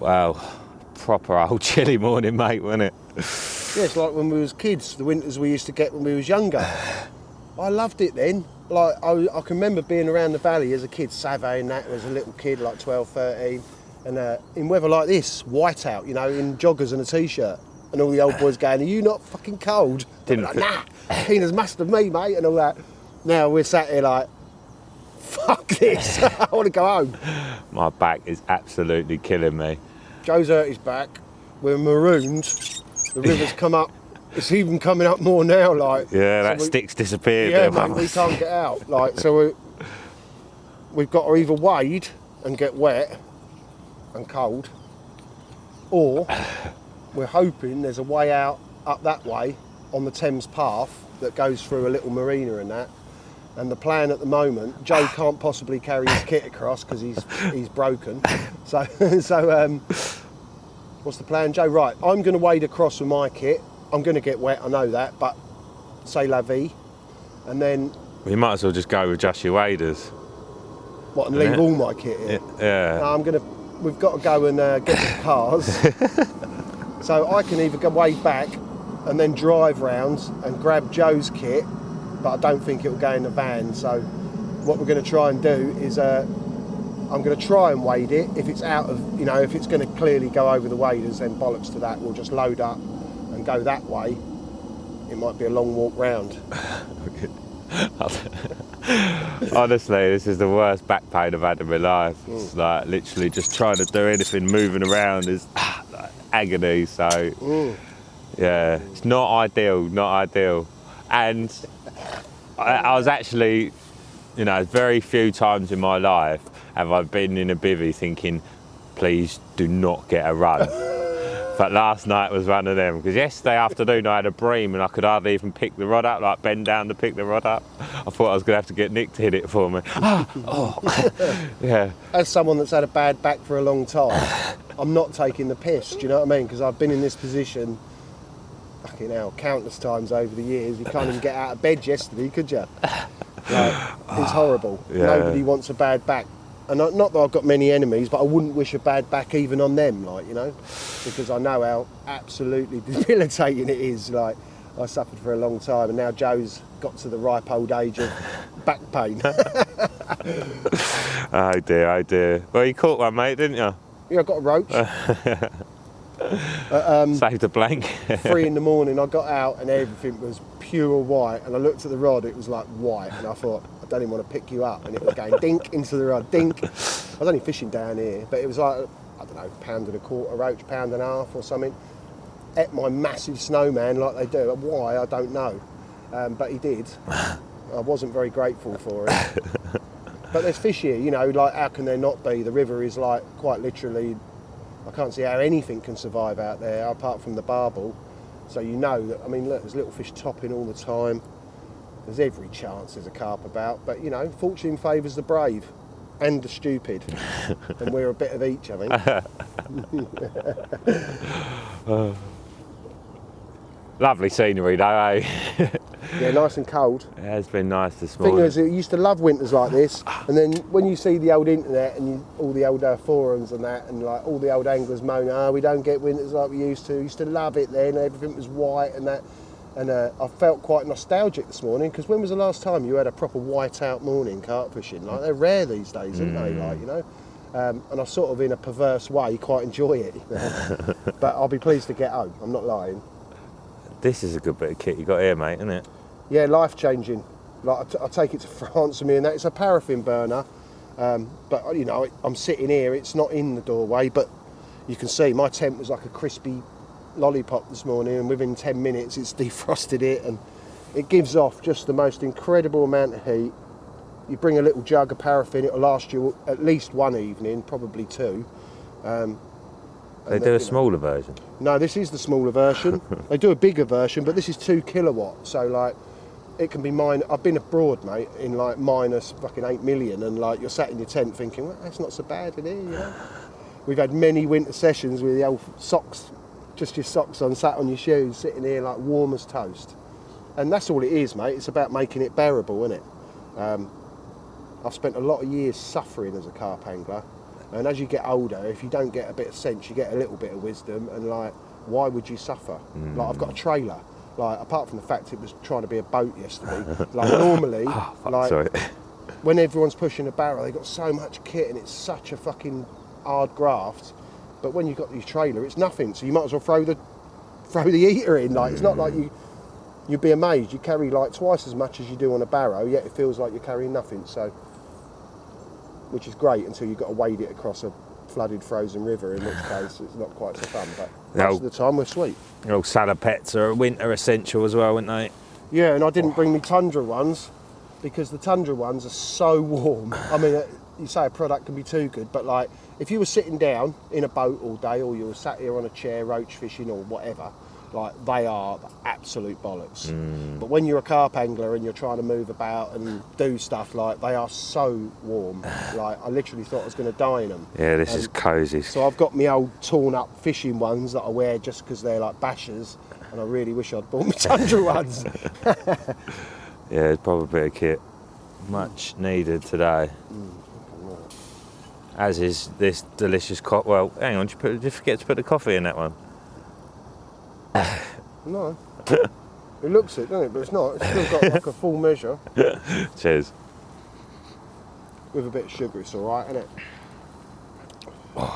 Well, proper old chilly morning, mate, wasn't it? Yeah, it's like when we was kids, the winters we used to get when we was younger. I loved it then. Like, I can remember being around the valley as a kid, surveying that as a little kid, like 12, 13, and in weather like this, white out, you know, in joggers and a t-shirt, and all the old boys going, "Are you not fucking cold?" Didn't like, nah, keen as mustard me, mate, and all that. Now we're sat here like, fuck this, I want to go home. My back is absolutely killing me. Joe's hurt his back, we're marooned, the river's come up, it's even coming up more now, like. Yeah, that stick's disappeared. Yeah, mate, we can't get out. Like, so we've got to either wade and get wet and cold, or we're hoping there's a way out up that way on the Thames path that goes through a little marina and that. And the plan at the moment, Joe can't possibly carry his kit across because he's broken. So what's the plan, Joe? Right, I'm going to wade across with my kit. I'm going to get wet, I know that, but c'est la vie. And then... We might as well just go with just your waders. What, and leave all my kit here? Yeah. No, we've got to go and get the cars. So I can either go way back and then drive round and grab Joe's kit, but I don't think it'll go in the van. So what we're going to try and do is I'm going to try and wade it. If it's out of, you know, if it's going to clearly go over the waders, then bollocks to that. We'll just load up and go that way. It might be a long walk round. Honestly, this is the worst back pain I've had in my life. It's like literally just trying to do anything, moving around is like agony. So yeah, it's not ideal. And I was actually, you know, very few times in my life have I been in a bivvy thinking, please do not get a run. But last night was one of them, because yesterday afternoon I had a bream and I could hardly even pick the rod up, like bend down to pick the rod up. I thought I was going to have to get Nick to hit it for me. Yeah. As someone that's had a bad back for a long time, I'm not taking the piss, do you know what I mean? Because I've been in this position, fucking hell, countless times over the years. You can't even get out of bed yesterday, could you? Like, it's horrible. Yeah. Nobody wants a bad back. And not that I've got many enemies, but I wouldn't wish a bad back even on them, like, you know, because I know how absolutely debilitating it is. Like, I suffered for a long time, and now Joe's got to the ripe old age of back pain. Oh dear. Well, you caught one, mate, didn't you? Yeah, I got a roach. Saved a blank. 3 in the morning, I got out and everything was pure white, and I looked at the rod, it was like white, and I thought, I don't even want to pick you up, and it was going dink into the rod, dink. I was only fishing down here, but it was like, I don't know, £1.25 roach, £1.50 or something. Ate my massive snowman like they do. Why, I don't know, but he did. I wasn't very grateful for it. But there's fish here, you know, like how can there not be? The river is like quite literally, I can't see how anything can survive out there apart from the barbel. So you know that, I mean, look, there's little fish topping all the time. There's every chance there's a carp about, but you know, fortune favours the brave and the stupid, and we're a bit of each, I think. Lovely scenery though, eh? Yeah, nice and cold. It has been nice this Thing morning. is, I used to love winters like this, and then when you see the old internet and all the old forums and that, and like all the old anglers moan, we don't get winters like we used to. Used to love it then, everything was white and that. And I felt quite nostalgic this morning, because when was the last time you had a proper white-out morning carp fishing? Like, they're rare these days, aren't they? Like, you know. And I sort of, in a perverse way, quite enjoy it. You know? But I'll be pleased to get home. I'm not lying. This is a good bit of kit you got here, mate, isn't it? Yeah, life-changing. Like, I take it to France with me, and that. It's a paraffin burner. But you know, I'm sitting here. It's not in the doorway, but you can see my tent was like a crispy lollipop this morning, and within 10 minutes it's defrosted it, and it gives off just the most incredible amount of heat. You bring a little jug of paraffin, it'll last you at least one evening, probably 2. They do a smaller version? No, this is the smaller version. They do a bigger version, but this is 2 kilowatts, so like it can be I've been abroad, mate, in like minus fucking 8 million, and like you're sat in your tent thinking, well, that's not so bad in here, you know. We've had many winter sessions with the old socks, just your socks on, sat on your shoes, sitting here like warm as toast. And that's all it is, mate. It's about making it bearable, isn't it? I've spent a lot of years suffering as a carp angler, And as you get older, if you don't get a bit of sense, you get a little bit of wisdom. And like, why would you suffer? Like, I've got a trailer. Like, apart from the fact it was trying to be a boat yesterday. Like, normally, Sorry. when everyone's pushing a barrow, they've got so much kit and it's such a fucking hard graft. But when you've got your trailer, it's nothing. So you might as well throw the heater in. Like, it's not like you'd be amazed. You carry like twice as much as you do on a barrow, yet it feels like you're carrying nothing. So, which is great until you've got to wade it across a flooded frozen river, in which case it's not quite so fun. But most of the time we're sweet. All salopettes are a winter essential as well, aren't they? Yeah, and I didn't bring me Tundra ones because the Tundra ones are so warm. I mean, you say a product can be too good, but like if you were sitting down in a boat all day, or you were sat here on a chair roach fishing or whatever, like they are absolute bollocks. But when you're a carp angler and you're trying to move about and do stuff, like they are so warm. Like I literally thought I was going to die in them. Yeah, this is cosy. So I've got my old torn up fishing ones that I wear just because they're like bashers, and I really wish I'd bought my Tundra ones. Yeah, it's probably a kit. Much needed today. As is this delicious coffee. Well, hang on, did you forget to put the coffee in that one? No. It looks it, doesn't it? But it's not. It's still got like a full measure. Cheers. With a bit of sugar, it's all right, isn't it?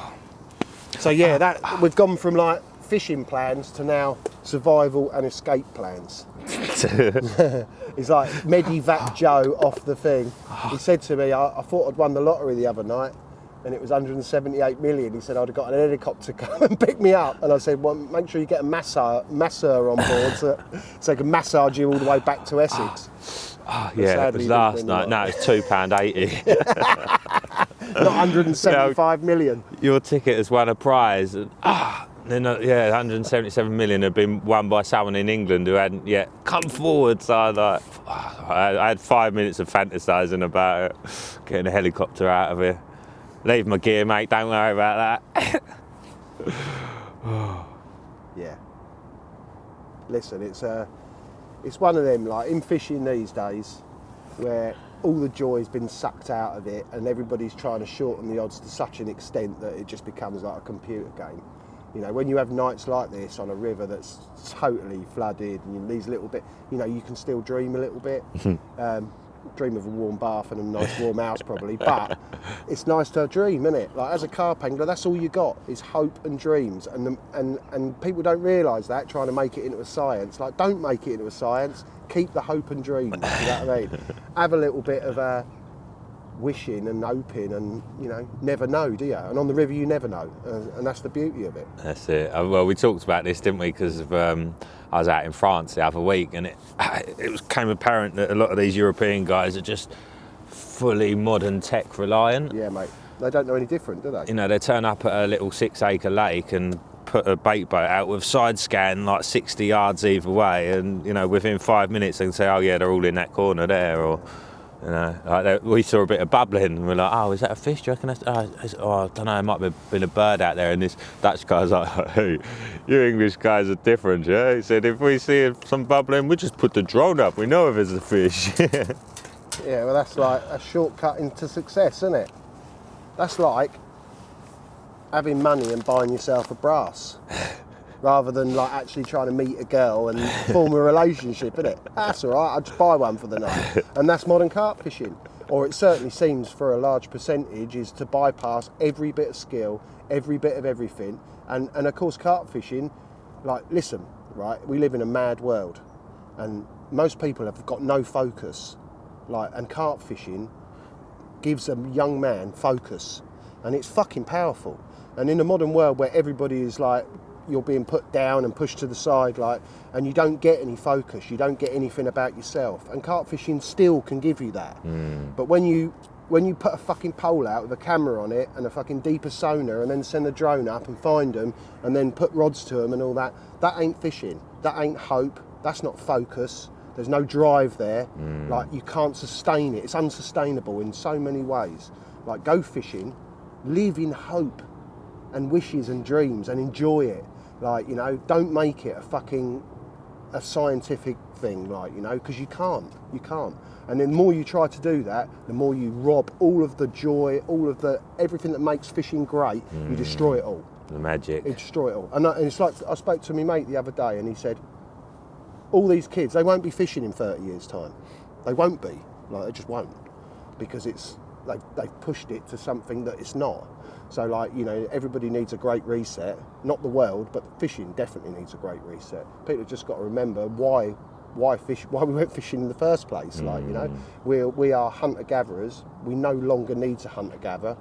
So yeah, that we've gone from like fishing plans to now survival and escape plans. He's like Medivac Joe off the thing. He said to me, I thought I'd won the lottery the other night, and it was 178 million. He said I'd have got an helicopter come and pick me up, and I said, well, make sure you get a masseur on board so he can massage you all the way back to Essex. Oh, yeah, it was last night. No, it's £2.80. Not 175 million. Your ticket has won a prize. And, then, 177 million had been won by someone in England who hadn't yet come forward. So I had 5 minutes of fantasising about it, getting a helicopter out of here. Leave my gear, mate. Don't worry about that. Yeah. Listen, it's one of them, like in fishing these days, where all the joy's been sucked out of it, and everybody's trying to shorten the odds to such an extent that it just becomes like a computer game. You know, when you have nights like this on a river that's totally flooded, and these little bit, you know, you can still dream a little bit. Dream of a warm bath and a nice warm house probably, but it's nice to dream, isn't it? Like as a carp angler, that's all you got is hope and dreams, and people don't realise that, trying to make it into a science. Like, don't make it into a science. Keep the hope and dreams. You know what I mean? Have a little bit of wishing and hoping, and you know, never know, do you? And on the river, you never know, and that's the beauty of it. That's it. Well, we talked about this, didn't we? Because I was out in France the other week, and it became apparent that a lot of these European guys are just fully modern tech reliant. Yeah, mate. They don't know any different, do they? You know, they turn up at a little 6-acre lake and put a bait boat out with side scan like 60 yards either way, and you know, within 5 minutes they can say, oh yeah, they're all in that corner there, or you know, like we saw a bit of bubbling and we're like, oh, is that a fish? Do you reckon that's, I don't know, it might have been a bird out there. And this Dutch guy's like, hey, you English guys are different, yeah? He said, if we see some bubbling, we just put the drone up, we know if it's a fish. Yeah, well, that's like a shortcut into success, isn't it? That's like having money and buying yourself a brass, rather than like actually trying to meet a girl and form a relationship, isn't it? That's all right, I'll just buy one for the night. And that's modern carp fishing. Or it certainly seems for a large percentage is to bypass every bit of skill, every bit of everything. And of course carp fishing, like, listen, right, we live in a mad world and most people have got no focus. Like, and carp fishing gives a young man focus, and it's fucking powerful. And in a modern world where everybody is like, you're being put down and pushed to the side, like, and you don't get any focus, you don't get anything about yourself, and carp fishing still can give you that. But when you put a fucking pole out with a camera on it and a fucking deeper sonar, and then send a drone up and find them and then put rods to them and all that, that ain't fishing, that ain't hope, that's not focus. There's no drive there. Like, you can't sustain it. It's unsustainable in so many ways. Like, go fishing, live in hope and wishes and dreams and enjoy it. Like, you know, don't make it a fucking a scientific thing, like, you know, because you can't. And the more you try to do that, the more you rob all of the joy, everything that makes fishing great. You destroy it all. The magic. You destroy it all. And it's like, I spoke to my mate the other day, and he said, all these kids, they won't be fishing in 30 years' time. They won't be. Like, they just won't, because they've pushed it to something that it's not. So, like, you know, everybody needs a great reset. Not the world, but fishing definitely needs a great reset. People have just got to remember why we went fishing in the first place. Like, you know, we are hunter-gatherers. We no longer need to hunter-gather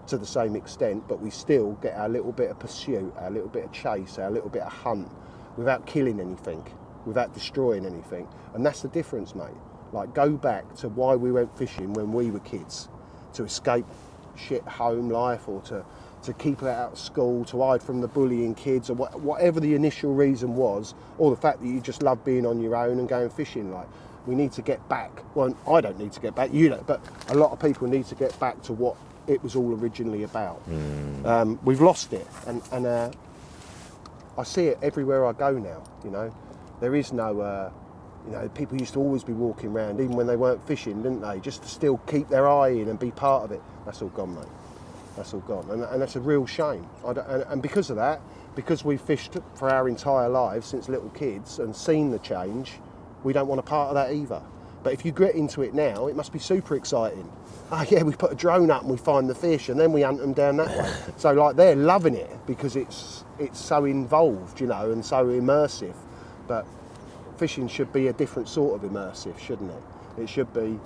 to the same extent, but we still get our little bit of pursuit, our little bit of chase, our little bit of hunt, without killing anything, without destroying anything. And that's the difference, mate. Like, go back to why we went fishing when we were kids, to escape shit home life, or to keep it out of school, to hide from the bullying kids, or whatever the initial reason was, or the fact that you just love being on your own and going fishing. Like, we need to get back. Well, I don't need to get back, you don't, but a lot of people need to get back to what it was all originally about. We've lost it, and I see it everywhere I go now. You know, there is no. You know, people used to always be walking around, even when they weren't fishing, didn't they? Just to still keep their eye in and be part of it. That's all gone, mate. That's all gone, and that's a real shame. And because of that, because we've fished for our entire lives since little kids and seen the change, we don't want a part of that either. But if you get into it now, it must be super exciting. Oh yeah, we put a drone up and we find the fish, and then we hunt them down that way. So, like, they're loving it because it's so involved, you know, and so immersive. But fishing should be a different sort of immersive, shouldn't it? It should be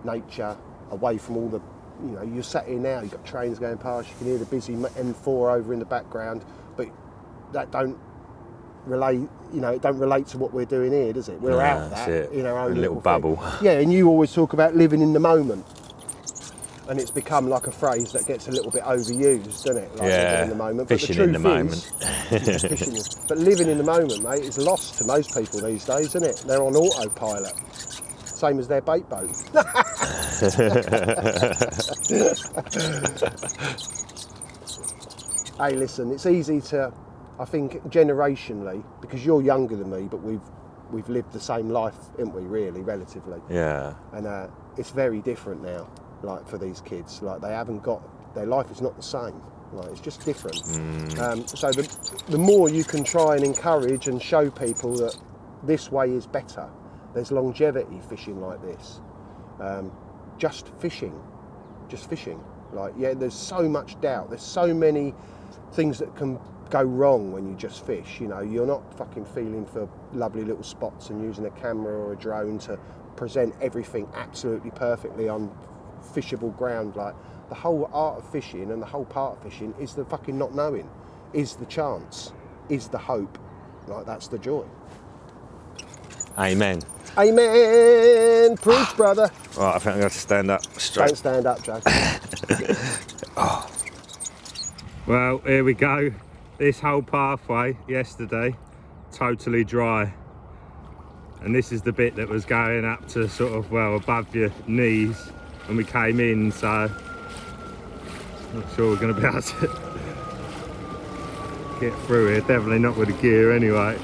nature, away from all the, you know, you're sat here now, you've got trains going past, you can hear the busy M4 over in the background, but that don't relate, you know, it don't relate to what we're doing here, does it? We're out that in our own little bubble. Yeah, and you always talk about living in the moment. And it's become like a phrase that gets a little bit overused, doesn't it? Like, living in the moment. Fishing in the moment. But living in the moment, mate, is lost to most people these days, isn't it? They're on autopilot. Same as their bait boat. Hey, listen, it's easy to, I think, generationally, because you're younger than me, but we've lived the same life, haven't we, really, relatively? Yeah. And it's very different now. Like, for these kids, like, they haven't got, their life is not the same. Like, it's just different. So the more you can try and encourage and show people that this way is better, there's longevity fishing like this. Just fishing. Like, yeah, there's so much doubt. There's so many things that can go wrong when you just fish. You know, you're not fucking feeling for lovely little spots and using a camera or a drone to present everything absolutely perfectly on fishable ground. Like, the whole art of fishing and the whole part of fishing is the fucking not knowing, is the chance, is the hope. Like, that's the joy. Amen. Amen. Preach, brother. Right, I think I'm going to stand up straight. Don't stand up, Joe. Oh. Well, here we go. This whole pathway yesterday, totally dry. And this is the bit that was going up to sort of, well, above your knees when we came in, so not sure we're going to be able to get through here. Definitely not with the gear anyway.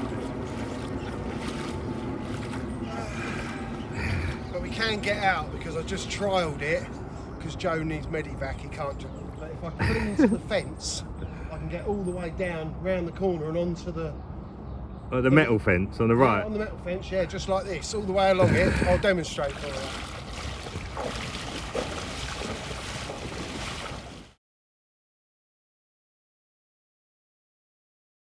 But we can get out because I just trialled it, because Joe needs medivac, he can't jump. But if I put him into the fence, I can get all the way down, round the corner and onto the... Oh, the metal fence on the right? On the metal fence, yeah, just like this, all the way along it. I'll demonstrate for you.